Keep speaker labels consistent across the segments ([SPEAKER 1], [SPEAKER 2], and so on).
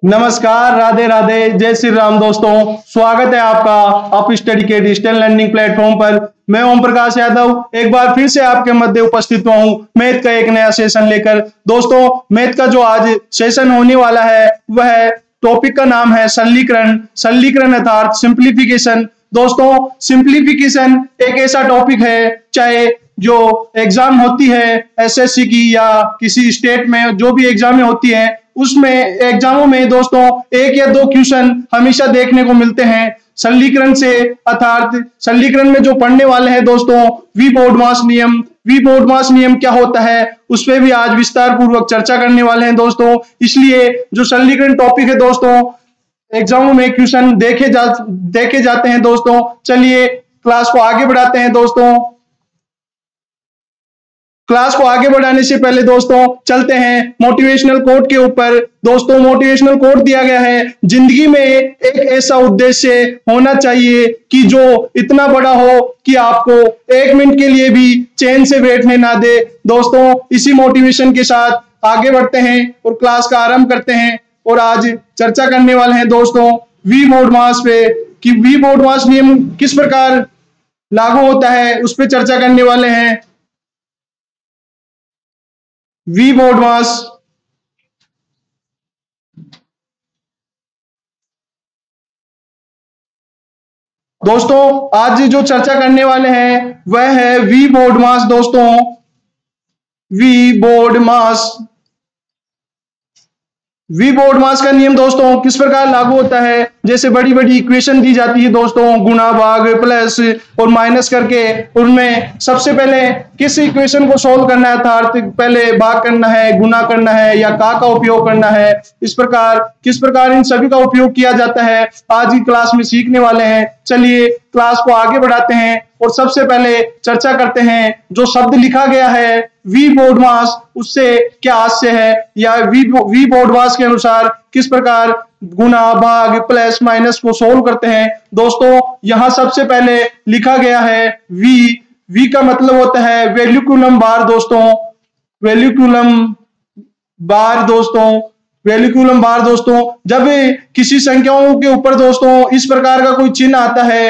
[SPEAKER 1] नमस्कार, राधे राधे, जय श्री राम दोस्तों। स्वागत है आपका अप स्टडी के डिजिटल लर्निंग प्लेटफॉर्म पर। मैं ओम प्रकाश यादव एक बार फिर से आपके मध्य उपस्थित हुआ हूं मैथ का एक नया सेशन लेकर। दोस्तों, मैथ का जो आज सेशन होने वाला है वह टॉपिक का नाम है सरलीकरण। सरलीकरण अर्थात सिंप्लीफिकेशन। दोस्तों, सिंप्लीफिकेशन एक ऐसा टॉपिक है, चाहे जो एग्जाम होती है एसएससी की या किसी स्टेट में जो भी एग्जामें होती हैं, उसमें एग्जामों में दोस्तों एक या दो क्वेश्चन हमेशा देखने को मिलते हैं सरलीकरण से। अर्थात सरलीकरण में जो पढ़ने वाले हैं दोस्तों, वी बोर्डमास नियम। वी बोर्डमास नियम क्या होता है उस पर भी आज विस्तार पूर्वक चर्चा करने वाले हैं दोस्तों। इसलिए जो सरलीकरण टॉपिक है दोस्तों, एग्जामों में क्वेश्चन देखे जाते हैं दोस्तों। चलिए क्लास को आगे बढ़ाते हैं दोस्तों। क्लास को आगे बढ़ाने से पहले दोस्तों चलते हैं मोटिवेशनल कोट के ऊपर। दोस्तों, मोटिवेशनल कोट दिया गया है, जिंदगी में एक ऐसा उद्देश्य होना चाहिए कि जो इतना बड़ा हो कि आपको एक मिनट के लिए भी चैन से बैठने ना दे। दोस्तों, इसी मोटिवेशन के साथ आगे बढ़ते हैं और क्लास का आरंभ करते हैं। और आज चर्चा करने वाले हैं दोस्तों वी बोर्डमास पे, कि वी बोर्डमास नियम किस प्रकार लागू होता है उस पर चर्चा करने वाले हैं। वी बोर्डमास दोस्तों, आज जो चर्चा करने वाले हैं वह है वी बोर्डमास। दोस्तों, वी बोर्डमास वी बोर्डमास का नियम दोस्तों किस प्रकार लागू होता है। जैसे बड़ी बड़ी इक्वेशन दी जाती है दोस्तों, गुणा भाग प्लस और माइनस करके, उनमें सबसे पहले किस इक्वेशन को सोल्व करना है, अर्थात पहले भाग करना है, गुणा करना है या का उपयोग करना है। इस प्रकार किस प्रकार इन सभी का उपयोग किया जाता है आज की क्लास में सीखने वाले हैं। चलिए क्लास को आगे बढ़ाते हैं और सबसे पहले चर्चा करते हैं जो शब्द लिखा गया है वी बोर्डमास, उससे क्या आशय है या वी बोर्डमास के अनुसार किस प्रकार गुना भाग प्लस माइनस को सोल्व करते हैं। दोस्तों, यहां सबसे पहले लिखा गया है वी का मतलब होता है वैल्यूकुलम बार। दोस्तों, वैल्यूकुलम बार दोस्तों, वैल्यूकुलम बार दोस्तों, जब किसी संख्याओं के ऊपर दोस्तों इस प्रकार का कोई चिन्ह आता है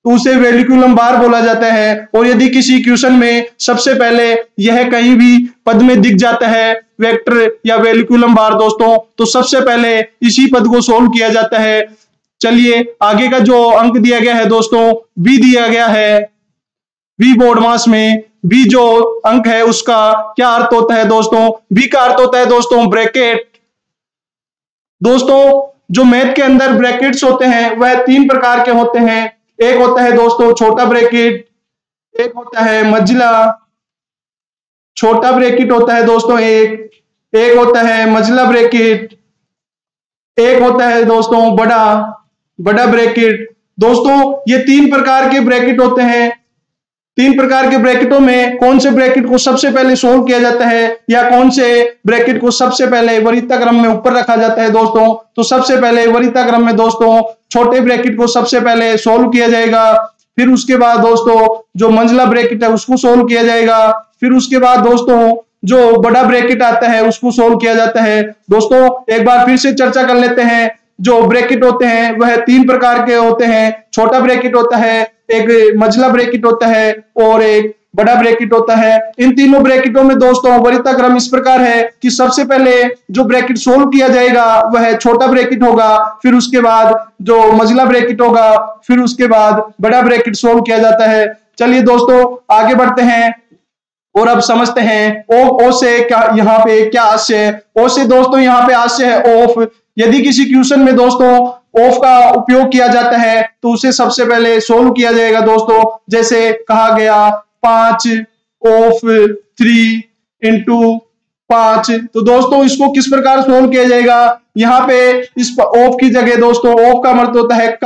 [SPEAKER 1] तो उसे वैल्यूकुलम बार बोला जाता है। और यदि किसी क्वेश्चन में सबसे पहले यह कहीं भी पद में दिख जाता है वेक्टर या वैल्यूकुलम बार दोस्तों, तो सबसे पहले इसी पद को सोल्व किया जाता है। चलिए आगे का जो अंक दिया गया है दोस्तों, बी दिया गया है। वी बोर्डमास में बी जो अंक है उसका क्या अर्थ होता है दोस्तों, बी का अर्थ होता है दोस्तों ब्रैकेट। दोस्तों, जो मैथ के अंदर ब्रैकेट्स होते हैं वह तीन प्रकार के होते हैं। एक होता है दोस्तों छोटा ब्रैकेट, एक होता है मंझला। छोटा ब्रैकेट होता है दोस्तों एक होता है मंझला ब्रैकेट, एक होता है दोस्तों बड़ा ब्रैकेट। दोस्तों, ये तीन प्रकार के ब्रैकेट होते हैं। तीन प्रकार के ब्रैकेटों में कौन से ब्रैकेट को सबसे पहले सोल्व किया जाता है या कौन से ब्रैकेट को सबसे पहले वरीयता क्रम में ऊपर रखा जाता है दोस्तों, तो सबसे पहले वरीयता क्रम में दोस्तों छोटे ब्रैकेट को सबसे पहले सोल्व किया जाएगा। फिर उसके बाद दोस्तों जो मंझला ब्रैकेट है उसको सोल्व किया जाएगा। फिर उसके बाद दोस्तों जो बड़ा ब्रैकेट आता है उसको सोल्व किया जाता है। दोस्तों, एक बार फिर से चर्चा कर लेते हैं। जो ब्रैकेट होते हैं वह तीन प्रकार के होते हैं। छोटा ब्रैकेट होता है, एक मंझला ब्रैकेट होता है और एक बड़ा ब्रैकेट होता है। इन तीनों ब्रैकेटों में दोस्तों वरीयता क्रम इस प्रकार है कि सबसे पहले जो ब्रैकेट सोल्व किया जाएगा वह छोटा ब्रैकेट होगा, फिर उसके बाद जो मंझला ब्रैकेट होगा, फिर उसके बाद बड़ा ब्रैकेट सोल्व किया जाता है। चलिए दोस्तों आगे बढ़ते हैं और अब समझते हैं ओ से क्या यहाँ पे क्या आशय है। ओ से दोस्तों यहाँ पे आशय है ऑफ। यदि किसी क्वेश्चन में दोस्तों ऑफ का उपयोग किया जाता है तो उसे सबसे पहले सोल्व किया जाएगा दोस्तों। जैसे कहा गया 5 ऑफ 3 इंटू 5, तो दोस्तों इसको किस प्रकार सोल्व किया जाएगा। यहाँ पे इस ऑफ की जगह दोस्तों ऑफ का मतलब होता है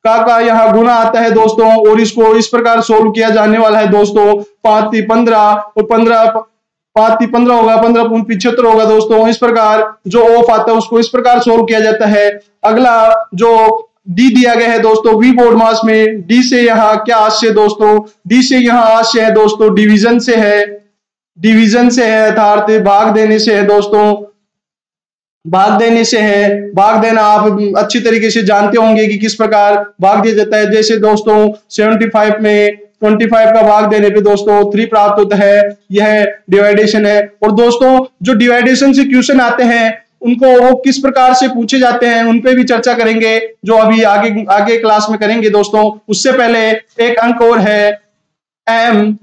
[SPEAKER 1] का यहाँ गुना आता है दोस्तों, और इसको इस प्रकार सोल्व किया जाने वाला है दोस्तों। 5 × 15 और 5 × 15 होगा, 15 × 75 होगा दोस्तों। इस प्रकार जो ऑफ आता है उसको इस प्रकार सोल्व किया जाता है। अगला जो डी दिया गया है दोस्तों वी बोर्डमास में, डी से यहाँ क्या आशय दोस्तों, डी से यहाँ आशय है दोस्तों डिवीजन से है, डिवीजन से है अर्थात भाग देने से है दोस्तों। भाग देने से है। भाग देना आप अच्छी तरीके से जानते होंगे कि किस प्रकार भाग दिया जाता है। जैसे दोस्तों 75 में 25 का भाग देने पे दोस्तों 3 प्राप्त होता है, यह डिवाइडेशन है। और दोस्तों जो डिवाइडेशन से क्वेश्चन आते हैं उनको वो किस प्रकार से पूछे जाते हैं उन पे भी चर्चा करेंगे, जो अभी आगे आगे क्लास में करेंगे दोस्तों। उससे पहले एक अंक और है एम।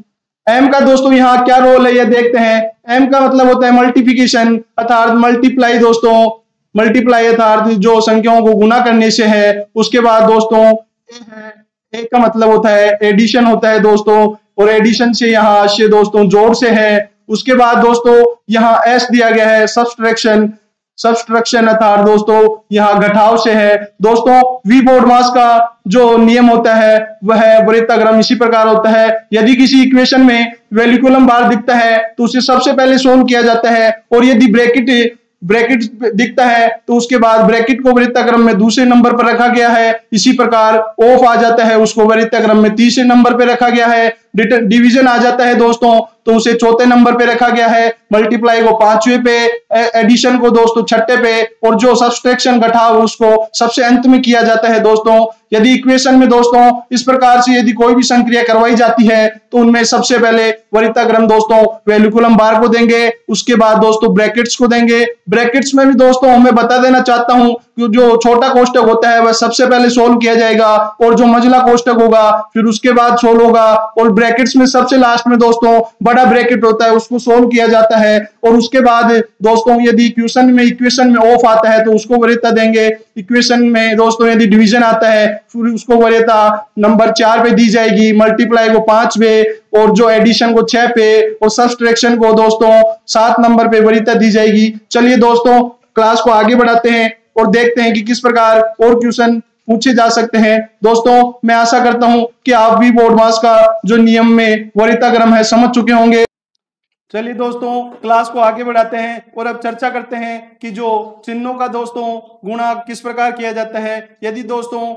[SPEAKER 1] एम का दोस्तों यहाँ क्या रोल है ये देखते हैं। एम का मतलब होता है मल्टीप्लिकेशन, अर्थात मल्टीप्लाई दोस्तों, मल्टीप्लाई अर्थात जो संख्याओं को गुना करने से है। उसके बाद दोस्तों ए है, ए का मतलब होता है एडिशन होता है दोस्तों, और एडिशन से यहाँ से दोस्तों जोड़ से है। उसके बाद दोस्तों यहाँ एस दिया गया है सब्सट्रैक्शन, सब्सट्रैक्शन अर्थात दोस्तों यहाँ घटाव से है। दोस्तों वी बोर्डमास का जो नियम होता है वह वृत्ताग्रम इसी प्रकार होता है। यदि किसी इक्वेशन में वैल्यू कॉलम बार दिखता है तो उसे सबसे पहले सोल्व किया जाता है, और यदि ब्रैकेट ब्रैकेट दिखता है तो उसके बाद ब्रैकेट को वृत्ताग्रम में दूसरे नंबर पर रखा गया है। इसी प्रकार ऑफ आ जाता है, उसको वृत्ताग्रम में तीसरे नंबर पर रखा गया है। डिवीजन आ जाता है दोस्तों तो उसे चौथे नंबर पे रखा गया है। मल्टीप्लाई को पांचवें पे, एडिशन को दोस्तों छठे पे, और जो सब्सट्रैक्शन घटाव उसको सबसे अंत में किया जाता है दोस्तों। यदि इक्वेशन में दोस्तों इस प्रकार से यदि कोई भी संक्रिया करवाई जाती है तो उनमें सबसे पहले वृत्ताग्रम दोस्तों वैल्यू कॉलम बार को देंगे, उसके बाद दोस्तों ब्रैकेट्स को देंगे। ब्रैकेट्स में भी दोस्तों मैं बता देना चाहता हूं कि जो छोटा कोष्टक होता है वह सबसे पहले सोल्व किया जाएगा, और जो मझला कोष्टक होगा फिर उसके बाद सोल्व होगा, और ब्रैकेट्स में सबसे लास्ट में दोस्तों बड़ा ब्रैकेट होता है उसको सोल्व किया जाता है। और उसके बाद दोस्तों यदि इक्वेशन में ऑफ आता है तो उसको वरीयता देंगे। इक्वेशन में दोस्तों यदि डिवीजन आता है फिर उसको वरीयता नंबर 4 पे दी जाएगी, मल्टीप्लाई को 5 पे, और जो एडिशन को 6 पे, और सब्सट्रैक्शन को दोस्तों 7 नंबर पे वरीयता दी जाएगी। चलिए दोस्तों क्लास को आगे बढ़ाते हैं और देखते हैं कि किस प्रकार और क्वेश्चन पूछे जा सकते हैं। दोस्तों मैं आशा करता हूं कि आप भी बोर्डमास का जो नियम में वरीयताक्रम है समझ चुके होंगे। चलिए दोस्तों क्लास को आगे बढ़ाते हैं और अब चर्चा करते हैं कि जो चिन्हों का दोस्तों गुणा किस प्रकार किया जाता है। यदि दोस्तों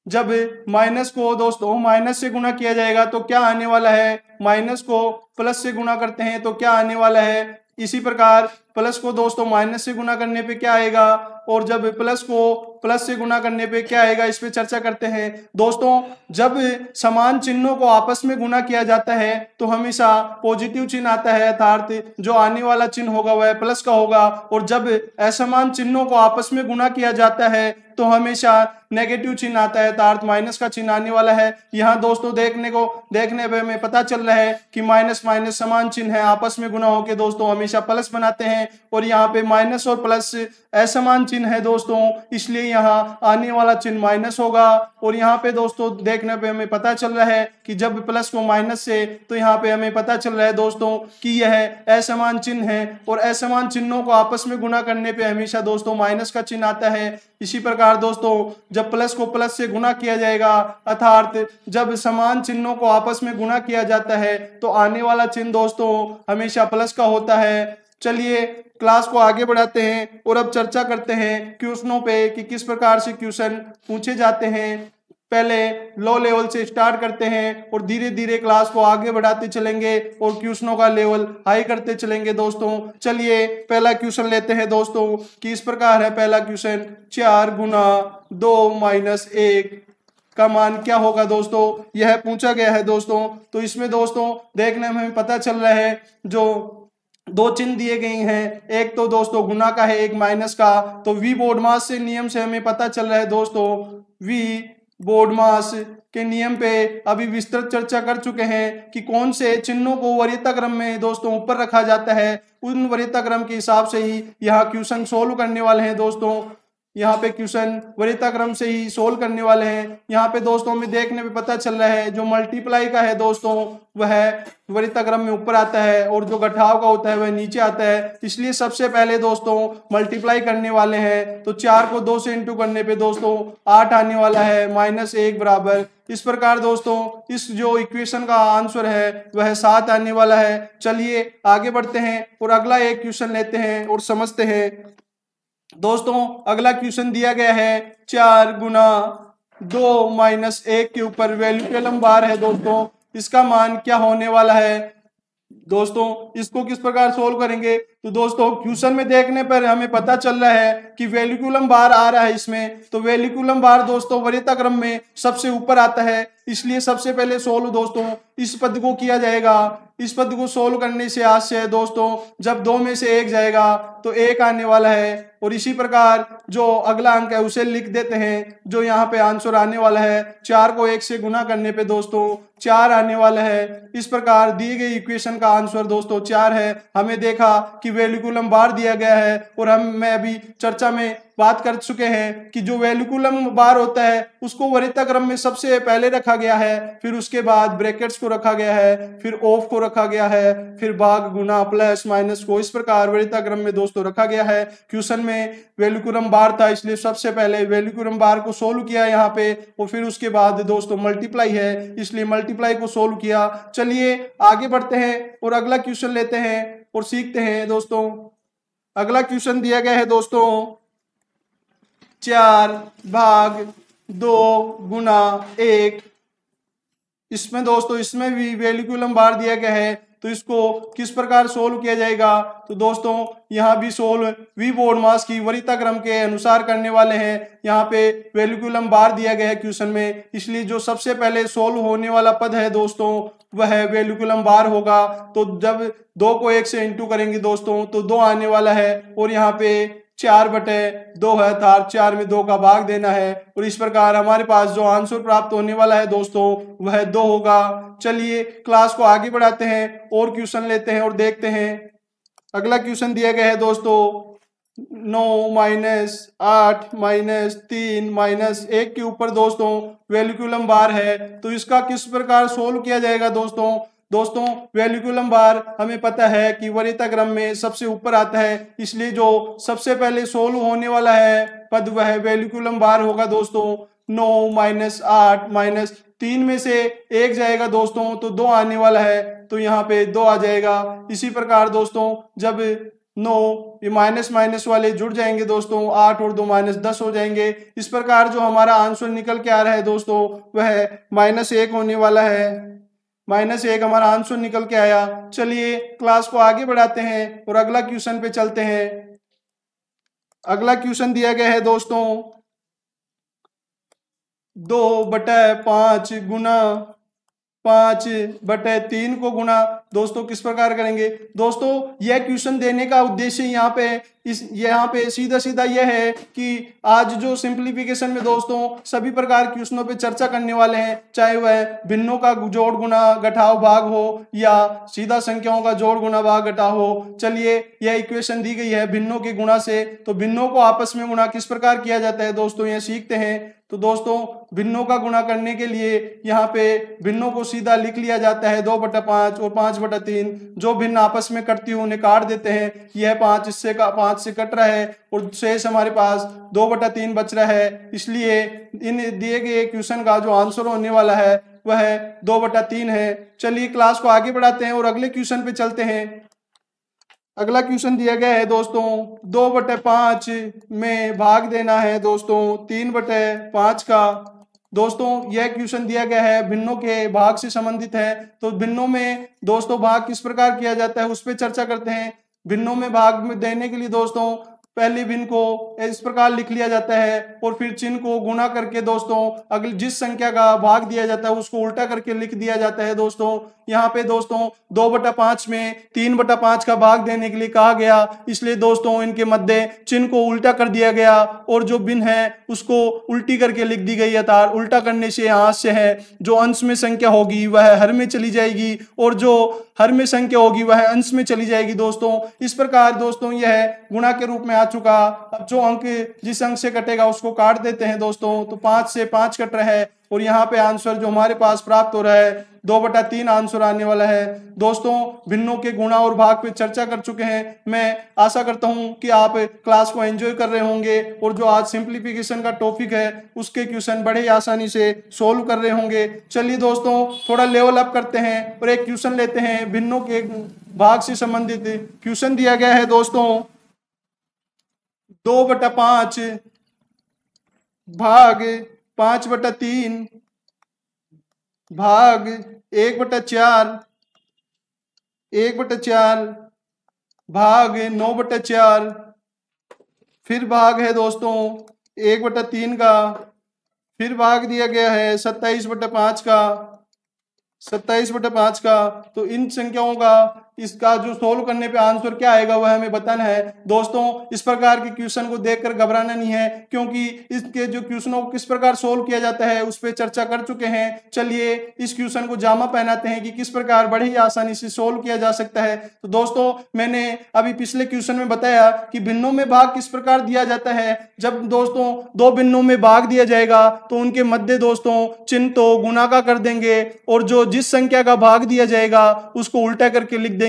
[SPEAKER 1] जब माइनस को दोस्तों माइनस से गुणा किया जाएगा तो क्या आने वाला है, माइनस को प्लस से गुणा करते हैं तो क्या आने वाला है। इसी प्रकार प्लस को दोस्तों माइनस से गुणा करने पे क्या आएगा, और जब प्लस को प्लस से गुणा करने पे क्या आएगा, इस पे चर्चा करते हैं। दोस्तों जब समान चिन्हों को आपस में गुणा किया जाता है तो हमेशा पॉजिटिव चिन्ह आता है, अर्थात जो आने वाला चिन्ह होगा वह प्लस का होगा, और जब असमान चिन्हों को आपस में गुणा किया जाता है तो हमेशा नेगेटिव चिन्ह आता है, अर्थात माइनस का चिन्ह आने वाला है। यहाँ दोस्तों देखने पे हमें पता चल रहा है कि माइनस माइनस समान चिन्ह है, आपस में गुणा होकर दोस्तों हमेशा प्लस बनाते हैं, और यहाँ पे माइनस और प्लस असमान चिन्ह है दोस्तों, इसलिए यहाँ आने वाला चिन्ह माइनस होगा। और यहाँ पे दोस्तों देखने पे हमें पता चल रहा है कि जब प्लस को माइनस से, तो यहाँ पे हमें पता चल रहा है दोस्तों कि यह असमान चिन्ह है, और असमान चिन्हों को आपस में गुणा करने पे हमेशा दोस्तों माइनस का चिन्ह आता है। इसी प्रकार दोस्तों जब प्लस को प्लस से गुणा किया जाएगा, अर्थात जब समान चिन्हों को आपस में गुणा किया जाता है तो आने वाला चिन्ह दोस्तों हमेशा प्लस का होता है। चलिए क्लास को आगे बढ़ाते हैं और अब चर्चा करते हैं क्वेश्चनों पे कि किस प्रकार से क्वेश्चन पूछे जाते हैं। पहले लो लेवल से स्टार्ट करते हैं और धीरे धीरे क्लास को आगे बढ़ाते चलेंगे और क्वेश्चनों का लेवल हाई करते चलेंगे दोस्तों। चलिए पहला क्वेश्चन लेते हैं दोस्तों कि इस प्रकार है पहला क्वेश्चन, 4 गुना 2 माइनस 1 का मान क्या होगा दोस्तों, यह पूछा गया है दोस्तों। तो इसमें दोस्तों देखने में पता चल रहा है जो दो चिन्ह दिए गए हैं, एक तो दोस्तों गुना का है, एक माइनस का। तो वी बोर्डमास से नियम से हमें पता चल रहा है दोस्तों, वी बोर्डमास के नियम पे अभी विस्तृत चर्चा कर चुके हैं कि कौन से चिन्हों को वरीयता क्रम में दोस्तों ऊपर रखा जाता है। उन वरीयता क्रम के हिसाब से ही यहाँ क्वेश्चन सोल्व करने वाले हैं दोस्तों। यहाँ पे क्वेश्चन वरीयता क्रम से ही सोल्व करने वाले हैं। यहाँ पे दोस्तों हमें देखने पे पता चल रहा है जो मल्टीप्लाई का है दोस्तों वह वरीयता क्रम में ऊपर आता है, और जो घटाव का होता है वह नीचे आता है। इसलिए सबसे पहले दोस्तों मल्टीप्लाई करने वाले हैं, तो 4 को 2 से इंटू करने पे दोस्तों 8 आने वाला है, -1 बराबर। इस प्रकार दोस्तों इस जो इक्वेशन का आंसर है वह 7 आने वाला है। चलिए आगे बढ़ते हैं और अगला एक क्वेश्चन लेते हैं और समझते हैं दोस्तों। अगला क्वेश्चन दिया गया है 4 गुना 2 माइनस 1 के ऊपर वैल्यू कॉलम बार है दोस्तों, इसका मान क्या होने वाला है। दोस्तों इसको किस प्रकार सोल्व करेंगे, तो दोस्तों क्वेश्चन में देखने पर हमें पता चल रहा है कि वेलिकुलम बार आ रहा है इसमें, तो वेलिकुलम बार दोस्तों वरीयता क्रम में सबसे ऊपर आता है, इसलिए सबसे पहले सोल्व दोस्तों इस पद को किया जाएगा। इस पद को सोल्व करने से आज से दोस्तों जब दो में से एक जाएगा तो एक आने वाला है, और इसी प्रकार जो अगला अंक है उसे लिख देते हैं, जो यहाँ पे आंसर आने वाला है 4 को 1 से गुना करने पे दोस्तों 4 आने वाला है। इस प्रकार दी गई इक्वेशन का आंसर दोस्तों 4 है। हमें देखा कि वेलिकुलम बार दिया गया है, और मैं अभी चर्चा में बात कर चुके हैं कि जो वेलिकुलम बार होता है उसको वरीयता क्रम में सबसे पहले रखा गया है, फिर उसके बाद ब्रैकेट्स को रखा गया है, फिर ऑफ को रखा गया है, फिर भाग गुना प्लस माइनस को इस प्रकार वरीयता क्रम में दोस्तों रखा गया है। क्वेश्चन में वेलिकुलम बार था, इसलिए सबसे पहले वेलिकुलम बार को सोल्व किया यहाँ पे, और फिर उसके बाद दोस्तों मल्टीप्लाई है, इसलिए मल्टीप्लाई को सोल्व किया। चलिए आगे बढ़ते हैं और अगला क्वेश्चन लेते हैं और सीखते हैं दोस्तों। अगला क्वेश्चन दिया गया है दोस्तों 4 भाग 2 गुना 1। इसमें दोस्तों इसमें भी वेलिकुलम बार दिया गया है, तो इसको किस प्रकार सोल्व किया जाएगा, तो दोस्तों यहाँ भी सोल्व वी बोर्ड मास की वरीयता क्रम के अनुसार करने वाले हैं। यहाँ पे वेलिकुलम बार दिया गया है क्वेश्चन में, इसलिए जो सबसे पहले सोल्व होने वाला पद है दोस्तों वह वेलिकुलम बार होगा। तो जब 2 को 1 से इंटू करेंगे दोस्तों तो 2 आने वाला है, और यहाँ पे 4/2 है, तार 4 में 2 का भाग देना है, और इस प्रकार हमारे पास जो आंसर प्राप्त होने वाला है दोस्तों वह 2 होगा। चलिए क्लास को आगे बढ़ाते हैं और क्वेश्चन लेते हैं और देखते हैं। अगला क्वेश्चन दिया गया है दोस्तों 9 -8 -3 -1 के ऊपर दोस्तों वेलिकुलम बार है, तो इसका किस प्रकार सोल्व किया जाएगा दोस्तों वेलिकुलम बार हमें पता है कि वरीयता क्रम में सबसे ऊपर आता है, इसलिए जो सबसे पहले सोल्व होने वाला है पद वह वेलिकुलम बार होगा दोस्तों। 9 -8 -3 में से 1 जाएगा दोस्तों तो 2 आने वाला है, तो यहाँ पे 2 आ जाएगा। इसी प्रकार दोस्तों जब 9 ये माइनस माइनस वाले जुड़ जाएंगे दोस्तों, 8 और 2 -10 हो जाएंगे। इस प्रकार जो हमारा आंसर निकल के आ रहा है दोस्तों वह -1 होने वाला है। -1 हमारा आंसर निकल के आया। चलिए क्लास को आगे बढ़ाते हैं और अगला क्वेश्चन पे चलते हैं। अगला क्वेश्चन दिया गया है दोस्तों 2/5 गुना 5/3 को गुना दोस्तों किस प्रकार करेंगे। दोस्तों यह क्वेश्चन देने का उद्देश्य यहाँ पे सीधा सीधा यह है कि आज जो सिंप्लीफिकेशन में दोस्तों सभी प्रकार क्वेश्चनों पे चर्चा करने वाले हैं, चाहे वह भिन्नों का जोड़ गुना घटाव भाग हो या सीधा संख्याओं का जोड़ गुना भाग घटाव हो। चलिए यह इक्वेशन दी गई है भिन्नों के गुणा से, तो भिन्नों को आपस में गुणा किस प्रकार किया जाता है दोस्तों यह सीखते हैं। तो दोस्तों भिन्नों का गुणा करने के लिए यहाँ पे भिन्नों को सीधा लिख लिया जाता है 2/5 और 5/3। जो भिन्न आपस में कटती हुई उन्हें काट देते हैं, यह 5 से कट रहा है और शेष हमारे पास 2/3 बच रहा है। इसलिए इन दिए गए क्वेश्चन का जो आंसर होने वाला है वह 2/3 है। चलिए क्लास को आगे बढ़ाते हैं और अगले क्वेश्चन पे चलते हैं। अगला क्वेश्चन दिया गया है दोस्तों 2/5 में भाग देना है दोस्तों 3/5 का। दोस्तों यह क्वेश्चन दिया गया है भिन्नों के भाग से संबंधित है, तो भिन्नों में दोस्तों भाग किस प्रकार किया जाता है उस पर चर्चा करते हैं। भिन्नों में भाग में देने के लिए दोस्तों पहले भिन्न को इस प्रकार लिख लिया जाता है और फिर चिन्ह को गुणा करके दोस्तों अगली जिस संख्या का भाग दिया जाता है उसको उल्टा करके लिख दिया जाता है। दोस्तों यहाँ पे दोस्तों 2/5 में 3/5 का भाग देने के लिए कहा गया, इसलिए दोस्तों इनके मध्य चिन्ह को उल्टा कर दिया गया और जो भिन्न है उसको उल्टी करके लिख दी गई है। तार उल्टा करने से यहाँ से है जो अंश में संख्या होगी वह हर में चली जाएगी और जो हर में संख्या होगी वह अंश में चली जाएगी। दोस्तों इस प्रकार दोस्तों यह गुणा के रूप में आ चुका। अब जो अंक जिस अंक से कटेगा उसको काट देते हैं दोस्तों, तो 5 से 5 कट रहा है और यहाँ पे आंसर जो हमारे पास प्राप्त हो रहा है 2/3 आंसर आने वाला है। दोस्तों भिन्नों के गुणा और भाग पे चर्चा कर चुके हैं। मैं आशा करता हूं कि आप क्लास को एंजॉय कर रहे होंगे और जो आज सिंप्लीफिकेशन का टॉपिक है उसके क्वेश्चन बड़े ही आसानी से सोल्व कर रहे होंगे। चलिए दोस्तों थोड़ा लेवल अप करते हैं और एक क्वेश्चन लेते हैं भिन्नों के भाग से संबंधित। क्वेश्चन दिया गया है दोस्तों 2/5 भाग 5/3 भाग 1/4 1/4 भाग 9/4, फिर भाग है दोस्तों 1/3 का, फिर भाग दिया गया है 27/5 का, 27/5 का। तो इन संख्याओं का इसका जो सोल्व करने पे आंसर क्या आएगा वह हमें बताना है दोस्तों। इस प्रकार के क्वेश्चन को देखकर घबराना नहीं है, क्योंकि इसके जो क्वेश्चनों को किस प्रकार सोल्व किया जाता है उस पर चर्चा कर चुके हैं। चलिए इस क्वेश्चन को जामा पहनाते हैं कि किस प्रकार बड़े ही आसानी से सोल्व किया जा सकता है। तो दोस्तों मैंने अभी पिछले क्वेश्चन में बताया कि भिन्नों में भाग किस प्रकार दिया जाता है। जब दोस्तों दो भिन्नों में भाग दिया जाएगा तो उनके मध्य दोस्तों चिन्ह तो गुणा का कर देंगे, और जो जिस संख्या का भाग दिया जाएगा उसको उल्टा करके लिख देंगे।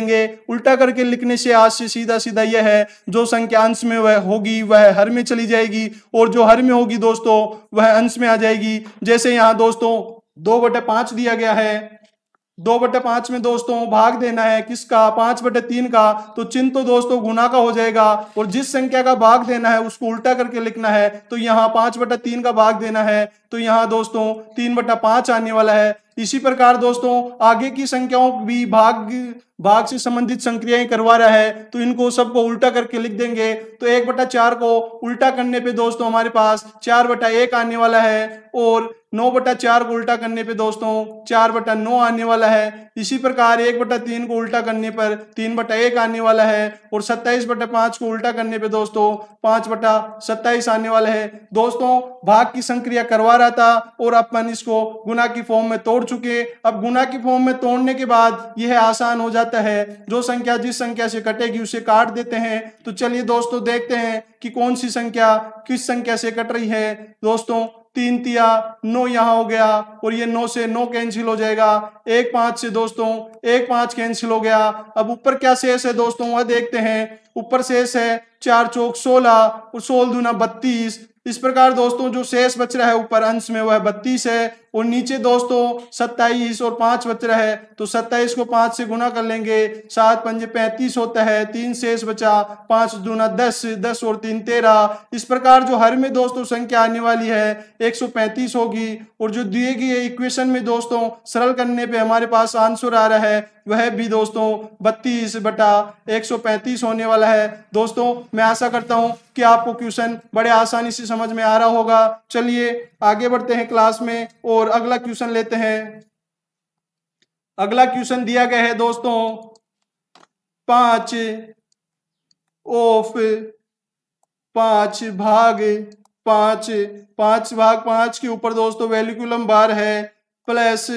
[SPEAKER 1] उल्टा करके लिखने से आज से सीधा सीधा यह है, जो संख्या अंश में वह होगी वह हर में चली जाएगी, और जो हर में होगी दोस्तों वह अंश में आ जाएगी। जैसे यहाँ दोस्तों 2/5 दिया गया है, 2/5 में दोस्तों भाग देना है किसका, 5/3 का। तो चिन्ह तो दोस्तों गुना का हो जाएगा, और जिस संख्या का भाग देना है उसको उल्टा करके लिखना है। तो यहाँ 5/3 का भाग देना है, तो यहाँ दोस्तों 3/5 आने वाला है। इसी प्रकार दोस्तों आगे की संख्याओं भी भाग से संबंधित संक्रियाएं करवा रहा है, तो इनको सबको उल्टा करके लिख देंगे। तो 1/4 को उल्टा करने पे दोस्तों हमारे पास 4/1 आने वाला है, और 9/4 को उल्टा करने पे दोस्तों 4/9 आने वाला है। इसी प्रकार 1/3 को उल्टा करने पर 3/1 आने वाला है, और 27/5 को उल्टा करने पे दोस्तों 5/27 आने वाला है। दोस्तों भाग की संक्रिया करवा रहा था और अपन इसको गुना की फॉर्म में तोड़ चुके। अब गुना की फॉर्म में तोड़ने के बाद यह आसान हो जाता है, जो संख्या जिस संख्या से कटेगी उसे काट देते हैं। तो चलिए दोस्तों देखते हैं कि कौन सी संख्या किस संख्या से कट रही है। दोस्तों 3 तिया 9 यहाँ हो गया, और ये 9 से 9 कैंसिल हो जाएगा। 1 5 से दोस्तों 1 5 कैंसिल हो गया। अब ऊपर क्या शेष है दोस्तों वह देखते हैं। ऊपर शेष है 4 चौक 16 और 16 दूना 32। इस प्रकार दोस्तों जो शेष बच रहा है ऊपर अंश में वह 32 है, और नीचे दोस्तों 27 और 5 बच रहा है। तो 27 को 5 से गुना कर लेंगे, 7 पंजे 35 होता है, 3 शेष बचा, 5 दूना 10, 10 और 3 13। इस प्रकार जो हर में दोस्तों संख्या आने वाली है 135 होगी, और जो दिए गए इक्वेशन में दोस्तों सरल करने पे हमारे पास आंसर आ रहा है वह भी दोस्तों 32/135 होने वाला है। दोस्तों मैं आशा करता हूं कि आपको क्वेश्चन बड़े आसानी से समझ में आ रहा होगा। चलिए आगे बढ़ते हैं क्लास में और अगला क्वेश्चन लेते हैं। अगला क्वेश्चन दिया गया है दोस्तों 5 ऑफ 5 भाग 5, 5 भाग 5 के ऊपर दोस्तों वैल्यूकुलम बार है प्लस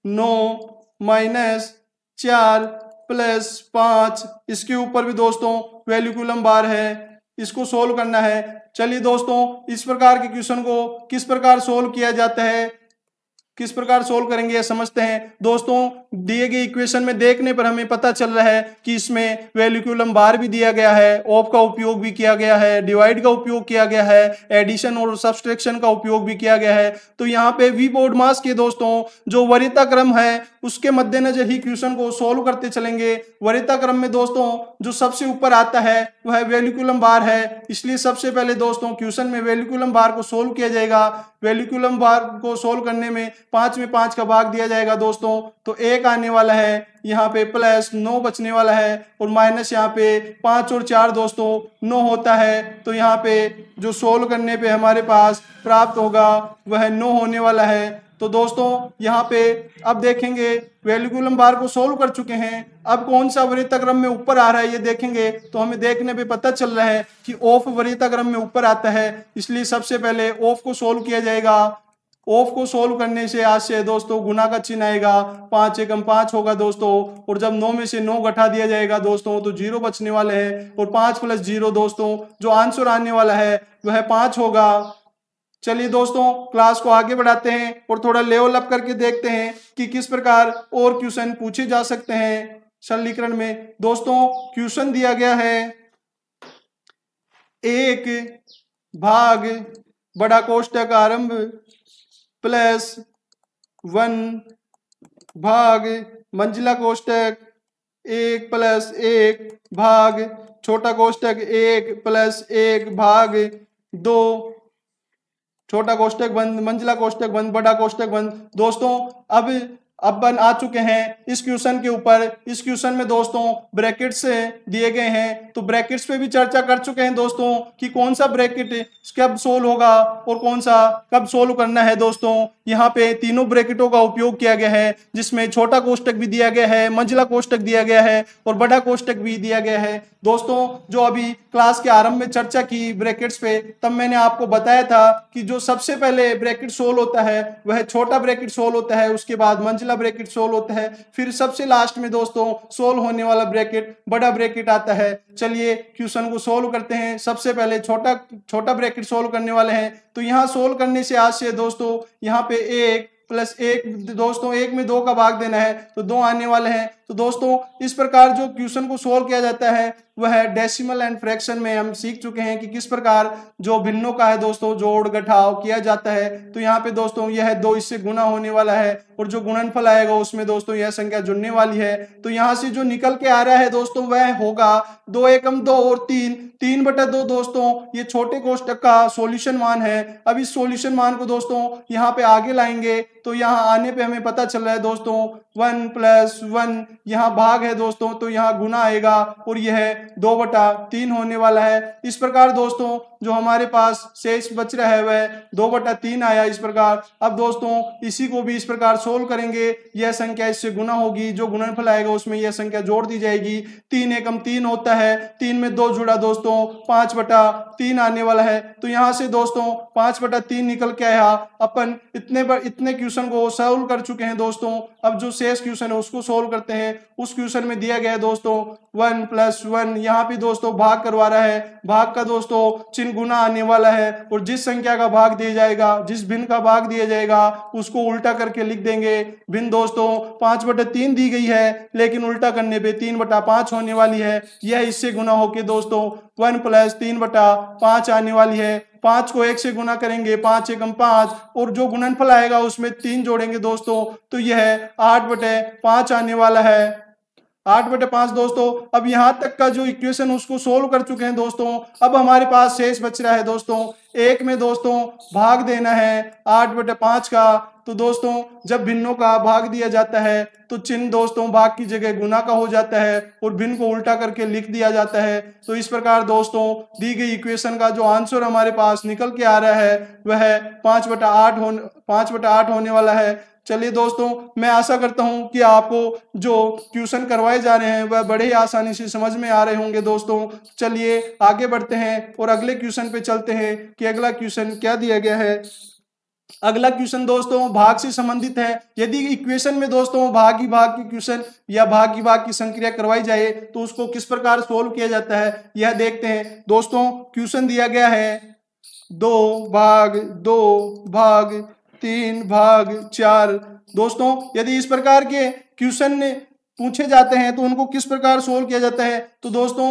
[SPEAKER 1] 9 माइनस 4 प्लस 5। इसके ऊपर भी दोस्तों वैल्यूकुलम बार है, इसको सोल्व करना है। चलिए दोस्तों इस प्रकार के क्वेश्चन को किस प्रकार सोल्व किया जाता है, किस प्रकार सोल्व करेंगे समझते हैं। दोस्तों दिए गए इक्वेशन में देखने पर हमें पता चल रहा है कि इसमें वैल्यूकुलम बार भी दिया गया है, ऑफ का उपयोग भी किया गया है, डिवाइड का उपयोग किया गया है, एडिशन और सब्सट्रैक्शन का उपयोग भी किया गया है। तो यहाँ पे वी बोर्डमास के दोस्तों जो वरीयता क्रम है उसके मद्देनजर ही क्वेश्चन को सोल्व करते चलेंगे। वरीयता क्रम में दोस्तों जो सबसे ऊपर आता है वह वैल्यूकुलम बार है, इसलिए सबसे पहले दोस्तों क्वेश्चन में वैल्यूकुलम बार को सोल्व किया जाएगा। वैल्यूकुलम बार को सोल्व करने में 5 में 5 का भाग दिया जाएगा दोस्तों, तो 1 आने वाला है, यहाँ पे प्लस 9 बचने वाला है, और माइनस यहाँ पे 5 और 4 दोस्तों 9 होता है। तो यहाँ पे जो सोल्व करने पे हमारे पास प्राप्त होगा वह 9 होने वाला है। तो दोस्तों यहाँ पे अब देखेंगे वैल्यूकुलम बार को सोल्व कर चुके हैं, अब कौन सा वरीयता क्रम में ऊपर आ रहा है ये देखेंगे। तो हमें देखने पे पता चल रहा है कि ऑफ वरीयता क्रम में ऊपर आता है, इसलिए सबसे पहले ऑफ को सोल्व किया जाएगा। ऑफ को सोल्व करने से आज से दोस्तों गुना का चिन्ह आएगा, 5 एकम 5 होगा दोस्तों, और जब 9 में से 9 घटा दिया जाएगा दोस्तों तो 0 बचने वाले हैं, और 5 प्लस 0 दोस्तों जो आंसर आने वाला है वह 5 होगा। चलिए दोस्तों क्लास को आगे बढ़ाते हैं और थोड़ा लेवल अप करके देखते हैं कि किस प्रकार और क्वेश्चन पूछे जा सकते हैं सरलीकरण में। दोस्तों क्वेश्चन दिया गया है 1 भाग बड़ा कोष्टक आरंभ प्लस 1 भाग मंझला कोष्टक 1 प्लस 1 भाग छोटा कोष्टक 1 प्लस 1 भाग 2, छोटा कोष्टक बंद, मंझला कोष्टक बंद, बड़ा कोष्टक बंद। दोस्तों अब अपन आ चुके हैं इस क्वेश्चन के ऊपर। इस क्वेश्चन में दोस्तों ब्रैकेट्स दिए गए हैं, तो ब्रैकेट्स पे भी चर्चा कर चुके हैं दोस्तों कि कौन सा ब्रैकेट कब सोल्व होगा और कौन सा कब सोल्व करना है। दोस्तों यहाँ पे तीनों ब्रैकेटों का उपयोग किया गया है, जिसमें छोटा कोष्टक भी दिया गया है, मंझला कोष्टक दिया गया है और बड़ा कोष्टक भी दिया गया है। दोस्तों जो अभी क्लास के आरंभ में चर्चा की ब्रैकेट्स पे, तब मैंने आपको बताया था कि जो सबसे पहले ब्रैकेट सोल्व होता है वह छोटा ब्रैकेट सोल्व होता है, उसके बाद मंझला ब्रैकेट सोल्व होता है, फिर सबसे लास्ट में दोस्तों सोल्व होने वाला ब्रैकेट बड़ा ब्रैकेट आता है। चलिए क्वेश्चन को सोल्व करते हैं। सबसे पहले छोटा ब्रैकेट सोल्व करने वाले हैं, तो यहाँ सोल्व करने से आज से दोस्तों यहाँ पे 1 + 1 दोस्तों 1 में 2 का भाग देना है तो 2 आने वाले हैं। तो दोस्तों इस प्रकार जो क्वेश्चन को सोल्व किया जाता है वह डेसिमल एंड फ्रैक्शन में हम सीख चुके हैं कि किस प्रकार जो भिन्नों का है दोस्तों जोड़ घटाव किया जाता है। तो यहाँ पे दोस्तों यह 2 इससे गुना होने वाला है और जो गुणनफल आएगा उसमें दोस्तों यह संख्या जुड़ने वाली है। तो यहाँ से जो निकल के आ रहा है दोस्तों वह होगा 2 एकम 2 और 3/2 दोस्तों ये छोटे कोष्टक का सॉल्यूशन मान है। अब इस सॉल्यूशन मान को दोस्तों यहाँ पे आगे लाएंगे तो यहाँ आने पे हमें पता चल रहा है दोस्तों 1 + 1 यहाँ भाग है दोस्तों, तो यहाँ गुना आएगा और यह 2/3 होने वाला है। इस प्रकार दोस्तों जो हमारे पास शेष बच रहा है वह 2/3 आया इस प्रकार। अब दोस्तों इसी को भी इस प्रकार सोल्व करेंगे, यह संख्या इससे गुना होगी, जो गुणनफल आएगा उसमें यह संख्या जोड़ दी जाएगी। 3 एकम 3 होता है, 3 में 2 जुड़ा दोस्तों 5/3 आने वाला है। तो यहाँ से दोस्तों 5/3 निकल के आया। अपन इतने क्वेश्चन को सोल्व कर चुके हैं दोस्तों। अब जो शेष क्वेश्चन है उसको सोल्व करते हैं। उस क्वेश्चन में दिया गया है दोस्तों 1 + 1, यहाँ पे दोस्तों भाग करवा रहा है। भाग का दोस्तों चिन्ह गुना आने वाला है और जिस संख्या का भाग दिया जाएगा, जिस भिन्न का भाग दिया जाएगा उसको उल्टा करके लिख देंगे। भिन्न दोस्तों 5/3 दी गई है, लेकिन उल्टा करने पे 3/5 होने वाली है। यह इससे गुना होके दोस्तों 1 + 3/5 आने वाली है। 5 को 1 से गुना करेंगे, 5 एकम 5 और जो गुणनफल आएगा उसमें 3 जोड़ेंगे दोस्तों, तो यह 8/5 आने वाला है। 8/5 दोस्तों। अब यहाँ तक का जो इक्वेशन उसको सोल्व कर चुके हैं दोस्तों। अब हमारे पास शेष बच रहा है दोस्तों 1 में दोस्तों भाग देना है 8/5 का। तो दोस्तों जब भिन्नों का भाग दिया जाता है तो चिन्ह दोस्तों भाग की जगह गुना का हो जाता है और भिन्न को उल्टा करके लिख दिया जाता है। तो इस प्रकार दोस्तों दी गई इक्वेशन का जो आंसर हमारे पास निकल के आ रहा है वह 5/8 होने वाला है। चलिए दोस्तों मैं आशा करता हूं कि आपको जो क्वेश्चन करवाए जा रहे हैं वह बड़े ही आसानी से समझ में आ रहे होंगे दोस्तों। चलिए आगे बढ़ते हैं और अगले क्वेश्चन पे चलते हैं कि अगला क्वेश्चन क्या दिया गया है। अगला क्वेश्चन दोस्तों भाग से संबंधित है। यदि इक्वेशन में दोस्तों भाग ही भाग की क्वेश्चन या भाग ही भाग की संक्रिया करवाई जाए तो उसको किस प्रकार सोल्व किया जाता है यह देखते हैं। दोस्तों क्वेश्चन दिया गया है 2 भाग 2 भाग 3 भाग 4। दोस्तों यदि इस प्रकार के क्वेश्चन पूछे जाते हैं तो उनको किस प्रकार सोल्व किया जाता है। तो दोस्तों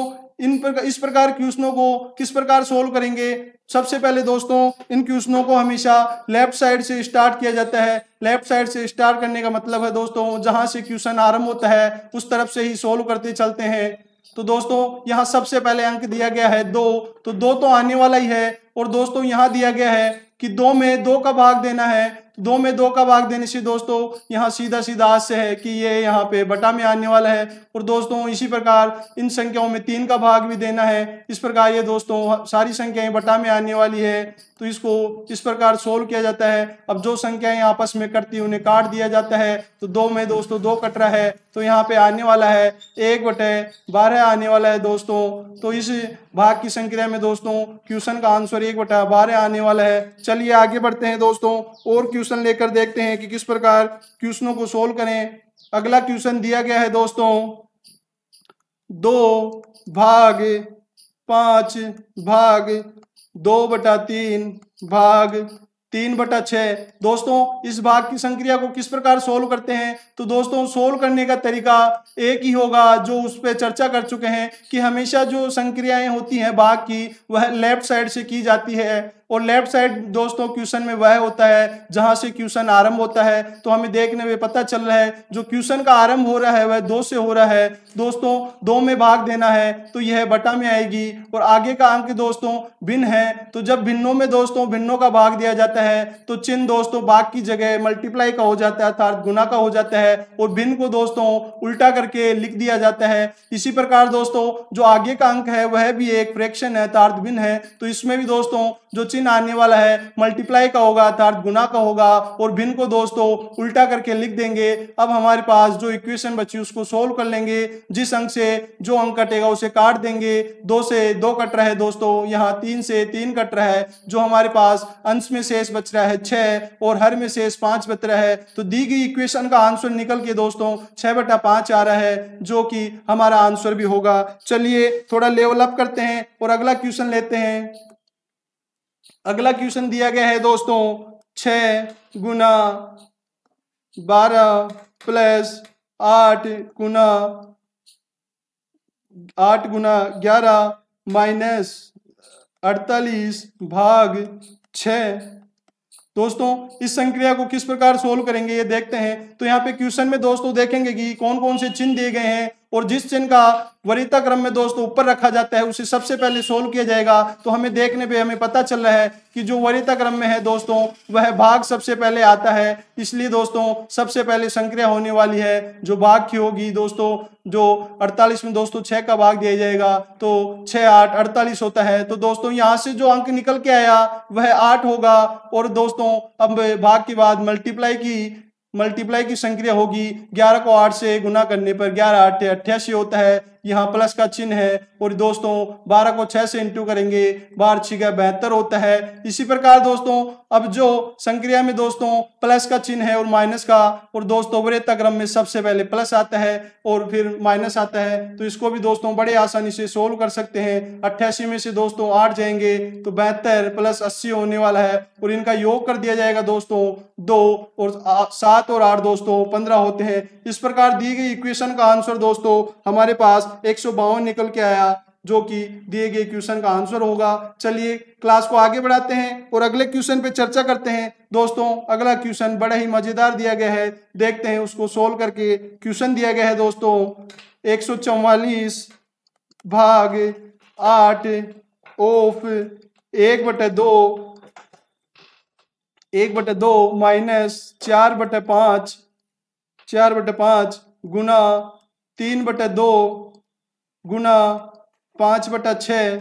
[SPEAKER 1] इस प्रकार क्वेश्चनों को किस प्रकार सोल्व करेंगे। सबसे पहले दोस्तों इन क्वेश्चनों को हमेशा लेफ्ट साइड से स्टार्ट किया जाता है। लेफ्ट साइड से स्टार्ट करने का मतलब है दोस्तों जहां से क्वेश्चन आरंभ होता है उस तरफ से ही सोल्व करते चलते हैं। तो दोस्तों यहाँ सबसे पहले अंक दिया गया है 2, तो 2 तो आने वाला ही है। और दोस्तों यहाँ दिया गया है कि 2 में 2 का भाग देना है। 2 में 2 का भाग देने से दोस्तों यहाँ सीधा सीधा आज से है कि ये यहाँ पे बटा में आने वाला है। और दोस्तों इसी प्रकार इन संख्याओं में 3 का भाग भी देना है। इस प्रकार ये दोस्तों सारी संख्याएं बटा में आने वाली है। तो इसको इस प्रकार सोल्व किया जाता है। अब जो संख्याएं आपस में करती है उन्हें काट दिया जाता है। तो 2 में दोस्तों 2 कट रहा है, तो यहाँ पे आने वाला है 1/12 आने वाला है दोस्तों। तो इस भाग की संक्रिया में दोस्तों क्वेश्चन का आंसर 1/12 आने वाला है। चलिए आगे बढ़ते हैं दोस्तों और क्वेश्चन लेकर देखते हैं कि किस प्रकार क्वेश्चनों को सोल्व करें। अगला क्वेश्चन दिया गया है दोस्तों 2 भाग 5 भाग 2/3 भाग 3/6। दोस्तों इस भाग की संक्रिया को किस प्रकार सोल्व करते हैं। तो दोस्तों सोल्व करने का तरीका एक ही होगा जो उस पर चर्चा कर चुके हैं कि हमेशा जो संक्रियाएं होती हैं भाग की वह लेफ्ट साइड से की जाती है और लेफ्ट साइड दोस्तों क्वेश्चन में वह होता है जहां से क्वेश्चन आरंभ होता है। तो हमें देखने में पता चल रहा है जो क्वेश्चन का आरंभ हो रहा है वह 2 से हो रहा है दोस्तों, 2 में भाग देना है तो यह बटा में आएगी। और आगे का अंक दोस्तों भिन्न है, तो जब भिन्नों में दोस्तों भिन्नों का भाग दिया जाता है तो चिन्ह दोस्तों भाग की जगह मल्टीप्लाई का हो जाता है अर्थात गुना का हो जाता है, और भिन्न को दोस्तों उल्टा करके लिख दिया जाता है। इसी प्रकार दोस्तों जो आगे का अंक है वह भी एक फ्रैक्शन है अर्थात भिन्न है, तो इसमें भी दोस्तों जो चिन्ह आने वाला है मल्टीप्लाई का होगा अर्थात गुना का होगा, और भिन्न को दोस्तों उल्टा करके लिख देंगे। अब हमारे पास जो इक्वेशन बची उसको सोल्व कर लेंगे। जिस अंक से जो अंक कटेगा उसे काट देंगे। 2 से 2 कट रहा है दोस्तों, यहाँ 3 से 3 कट रहा है, जो हमारे पास अंश में शेष बच रहा है 6 और हर में शेष 5 बच रहा है। तो दी गई इक्वेशन का आंसर निकल के दोस्तों 6/5 आ रहा है, जो कि हमारा आंसर भी होगा। चलिए थोड़ा लेवल अप करते हैं और अगला क्वेश्चन लेते हैं। अगला क्वेश्चन दिया गया है दोस्तों 6 गुना 12 प्लस 8 गुना 11 माइनस 48 भाग 6। दोस्तों इस संक्रिया को किस प्रकार सोल्व करेंगे ये देखते हैं। तो यहाँ पे क्वेश्चन में दोस्तों देखेंगे कि कौन कौन से चिन्ह दिए गए हैं, और जिस चिन्ह का वरीयता क्रम में दोस्तों ऊपर रखा जाता है उसे सबसे पहले सोल्व किया जाएगा। तो हमें देखने पे हमें पता चल रहा है कि जो वरीयता क्रम में है दोस्तों वह भाग सबसे पहले आता है, इसलिए दोस्तों सबसे पहले संक्रिया होने वाली है जो भाग की होगी दोस्तों। जो 48 में दोस्तों 6 का भाग दिया जाएगा तो 6 8 48 होता है। तो दोस्तों यहाँ से जो अंक निकल के आया वह 8 होगा, और दोस्तों अब भाग के बाद मल्टीप्लाई की संक्रिया होगी। 11 को 8 से गुना करने पर 11 8 88 होता है, यहाँ प्लस का चिन्ह है। और दोस्तों 12 को 6 से इंटू करेंगे 12 6 72 होता है। इसी प्रकार दोस्तों अब जो संक्रिया में दोस्तों प्लस का चिन्ह है और माइनस का, और दोस्तों वरीयता क्रम में सबसे पहले प्लस आता है और फिर माइनस आता है, तो इसको भी दोस्तों बड़े आसानी से सोल्व कर सकते हैं। 88 में से दोस्तों 8 जाएंगे तो 72 प्लस 80 होने वाला है, और इनका योग कर दिया जाएगा दोस्तों 2 और 7 और 8 दोस्तों 15 होते हैं। इस प्रकार दी गई इक्वेशन का आंसर दोस्तों हमारे पास 152 निकल के आया, जो कि दिए गए क्वेश्चन का आंसर होगा। चलिए क्लास को आगे बढ़ाते हैं और अगले क्वेश्चन पे चर्चा करते हैं। दोस्तों अगला क्वेश्चन बड़ा ही मजेदार दिया गया है, देखते हैं उसको सोल्व करके। क्वेश्चन दिया गया है दोस्तों 144 भाग 8 ऑफ 1/2 माइनस 4/5 गुना 3/2 गुना 5/6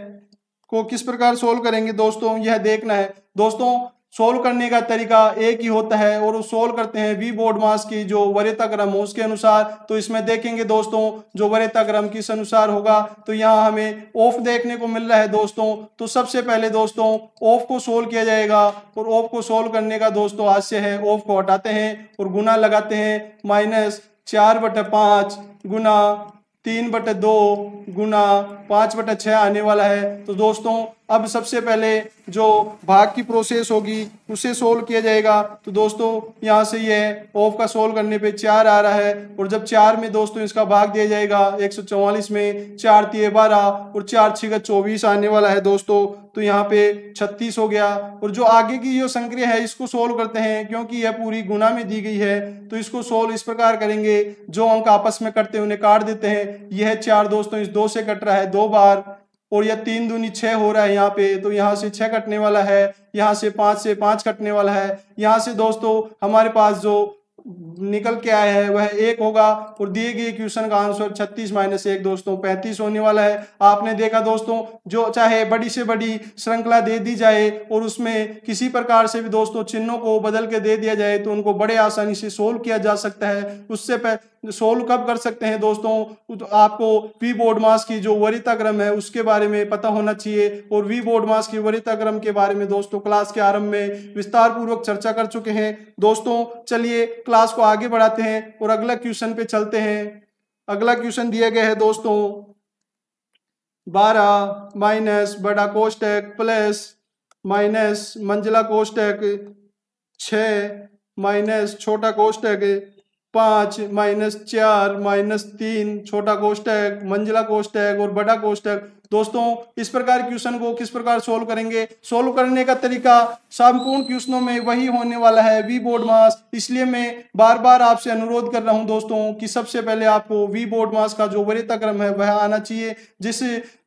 [SPEAKER 1] को किस प्रकार सोल्व करेंगे दोस्तों यह देखना है। दोस्तों सोल्व करने का तरीका एक ही होता है, और वो सोल्व करते हैं वी बोर्डमास की जो वरीयता क्रम हो उसके अनुसार। तो इसमें देखेंगे दोस्तों जो वरीयता क्रम किस अनुसार होगा, तो यहाँ हमें ऑफ देखने को मिल रहा है दोस्तों। तो सबसे पहले दोस्तों ऑफ को सोल्व किया जाएगा, और ऑफ को सोल्व करने का दोस्तों आशय है ऑफ को हटाते हैं और गुना लगाते हैं। माइनस 4/5 गुना 3/2 गुना 5/6 आने वाला है। तो दोस्तों अब सबसे पहले जो भाग की प्रोसेस होगी उसे सोल्व किया जाएगा। तो दोस्तों यहाँ से ये ऑफ का सोल्व करने पे 4 आ रहा है, और जब 4 में दोस्तों इसका भाग दिया जाएगा 144 में 4 3 12 और 4 6 24 आने वाला है दोस्तों। तो यहाँ पे 36 हो गया। और जो आगे की जो संक्रिया है इसको सोल्व करते हैं, क्योंकि यह पूरी गुना में दी गई है तो इसको सोल्व इस प्रकार करेंगे। जो अंक आपस में कटते हैं उन्हें काट देते हैं। यह 4 दोस्तों इस 2 से कट रहा है 2 बार, और यह 3 दूनी 6 हो रहा है यहाँ पे, तो यहाँ से 6 कटने वाला है, यहाँ से 5 कटने वाला है। यहाँ से दोस्तों हमारे पास जो निकल के आया है वह 1 होगा, और दिए गए क्वेश्चन का आंसर 36 - 1 दोस्तों 35 होने वाला है। आपने देखा दोस्तों जो चाहे बड़ी से बड़ी श्रृंखला दे दी जाए और उसमें किसी प्रकार से भी दोस्तों चिन्हों को बदल के दे दिया जाए तो उनको बड़े आसानी से सोल्व किया जा सकता है। उससे सोल्व कब कर सकते हैं दोस्तों, तो आपको वी बोर्डमास की जो वरीयता क्रम है उसके बारे में पता होना चाहिए, और वी बोर्डमास की वरीयता क्रम के बारे में दोस्तों क्लास के आरंभ में विस्तार पूर्वक चर्चा कर चुके हैं। दोस्तों चलिए क्लास को आगे बढ़ाते हैं और अगला क्वेश्चन पे चलते हैं। अगला क्वेश्चन दिया गया है दोस्तों 12 माइनस बड़ा कोष्टक प्लस माइनस मंझला कोष्टक 6 माइनस छोटा कोष्टक 5 - 4 - 3 छोटा कोष्टक मंझला कोष्टक और बड़ा कोष्टक। दोस्तों इस प्रकार क्वेश्चन को किस प्रकार सोल्व करेंगे, सोल्व करने का तरीका संपूर्ण क्वेश्चनों में वही होने वाला है, वी बोर्ड मास। इसलिए मैं बार बार आपसे अनुरोध कर रहा हूं दोस्तों कि सबसे पहले आपको वी बोर्ड मास का जो वरीयता क्रम है वह आना चाहिए। जिस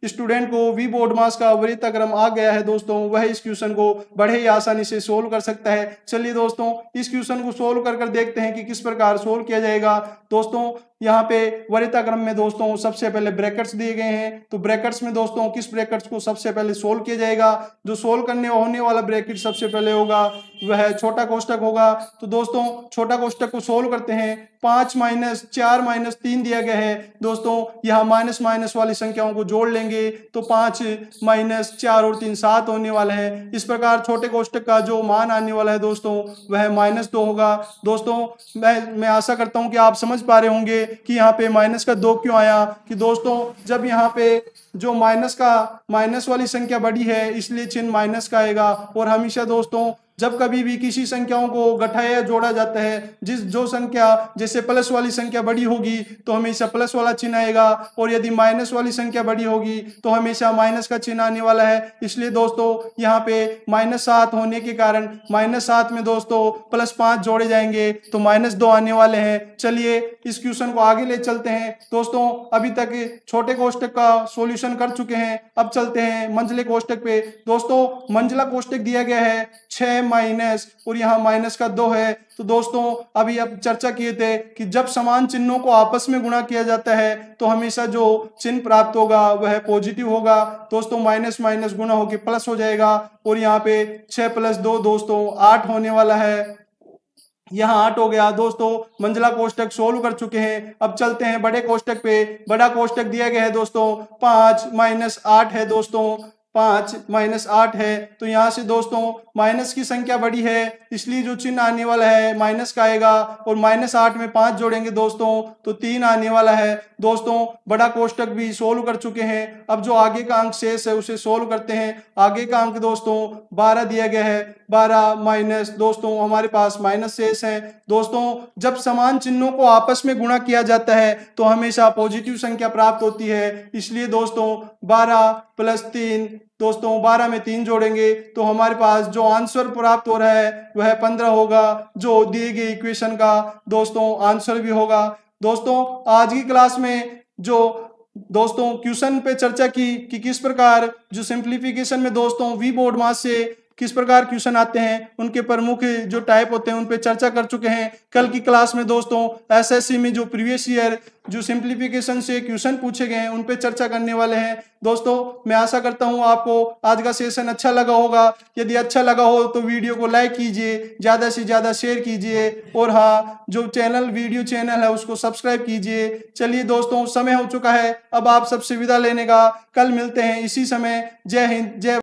[SPEAKER 1] स्टूडेंट को वी बोर्ड मास का वरीयता क्रम आ गया है दोस्तों, वह इस क्वेश्चन को बड़े ही आसानी से सोल्व कर सकता है। चलिए दोस्तों इस क्वेश्चन को सोल्व कर देखते हैं कि किस प्रकार सोल्व किया जाएगा। दोस्तों यहाँ पे वरीयता क्रम में दोस्तों सबसे पहले ब्रैकेट्स दिए गए हैं, तो ब्रैकेट्स में दोस्तों किस ब्रैकेट्स को सबसे पहले सोल्व किया जाएगा। जो सोल्व करने होने वाला ब्रैकेट सबसे पहले होगा वह छोटा कोष्टक होगा। तो दोस्तों छोटा कोष्टक को सोल्व करते हैं। 5 माइनस 4 माइनस 3 दिया गया है दोस्तों, यहाँ माइनस माइनस वाली संख्याओं को जोड़ लेंगे तो 5 माइनस 4 और 3 7 होने वाला है। इस प्रकार छोटे कोष्टक का जो मान आने वाला है दोस्तों वह -2 होगा। दोस्तों मैं आशा करता हूं कि आप समझ पा रहे होंगे कि यहाँ पे -2 क्यों आया। कि दोस्तों जब यहाँ पे जो माइनस वाली संख्या बड़ी है इसलिए चिन्ह माइनस का आएगा। और हमेशा दोस्तों जब कभी भी किसी संख्याओं को घटाया या जोड़ा जाता है, जो संख्या जैसे प्लस वाली संख्या बड़ी होगी तो हमेशा प्लस वाला चिन्ह आएगा, और यदि माइनस वाली संख्या बड़ी होगी तो हमेशा माइनस का चिन्ह आने वाला है। इसलिए दोस्तों यहाँ पे -7 होने के कारण -7 में दोस्तों +5 जोड़े जाएंगे तो -2 आने वाले हैं। चलिए इस क्वेश्चन को आगे ले चलते हैं। दोस्तों अभी तक छोटे कोष्टक का सॉल्यूशन कर चुके हैं, अब चलते हैं मंझले कोष्टक पे। दोस्तों मंझला कोष्टक दिया गया है 6 माइनस और यहाँ -2 है। तो दोस्तों अभी अब चर्चा किए थे कि जब समान चिन्हों को आपस में गुणा किया जाता है तो हमेशा जो चिन्ह प्राप्त होगा वह पॉजिटिव होगा। दोस्तों माइनस माइनस गुणा होकर प्लस हो जाएगा, और यहाँ पे 6 + 2 दोस्तों 8 होने वाला है। यहाँ 8 हो गया। दोस्तों मंझला कोष्टक सोल्व कर चुके हैं, अब चलते हैं बड़े कोष्टक पे। बड़ा कोष्टक दिया गया है दोस्तों 5 माइनस 8 है दोस्तों, 5 माइनस 8 है। तो यहाँ से दोस्तों माइनस की संख्या बड़ी है इसलिए जो चिन्ह आने वाला है माइनस का आएगा, और -8 में 5 जोड़ेंगे दोस्तों तो 3 आने वाला है। दोस्तों बड़ा कोष्टक भी सोल्व कर चुके हैं, अब जो आगे का अंक शेष है उसे सोल्व करते हैं। आगे का अंक दोस्तों 12 दिया गया है, 12 माइनस दोस्तों हमारे पास माइनस शेष है। दोस्तों जब समान चिन्हों को आपस में गुणा किया जाता है तो हमेशा पॉजिटिव संख्या प्राप्त होती है। इसलिए दोस्तों 12 + 3 दोस्तों 12 में 3 जोड़ेंगे तो हमारे पास जो आंसर प्राप्त हो रहा है वह 15 होगा, जो दिए गए इक्वेशन का दोस्तों आंसर भी होगा। दोस्तों आज की क्लास में जो दोस्तों क्वेश्चन पे चर्चा की कि किस प्रकार जो सिंप्लीफिकेशन में दोस्तों वी बोर्ड मास से किस प्रकार क्वेश्चन आते हैं, उनके प्रमुख जो टाइप होते हैं उन पे चर्चा कर चुके हैं। कल की क्लास में दोस्तों एसएससी में जो प्रीवियस ईयर जो सिंप्लीफिकेशन से क्वेश्चन पूछे गए हैं उन पे चर्चा करने वाले हैं। दोस्तों मैं आशा करता हूं आपको आज का सेशन अच्छा लगा होगा। यदि अच्छा लगा हो तो वीडियो को लाइक कीजिए, ज़्यादा से ज़्यादा शेयर कीजिए, और हाँ जो वीडियो चैनल है उसको सब्सक्राइब कीजिए। चलिए दोस्तों समय हो चुका है, अब आप सबसे विदा लेने का। कल मिलते हैं इसी समय। जय हिंद, जय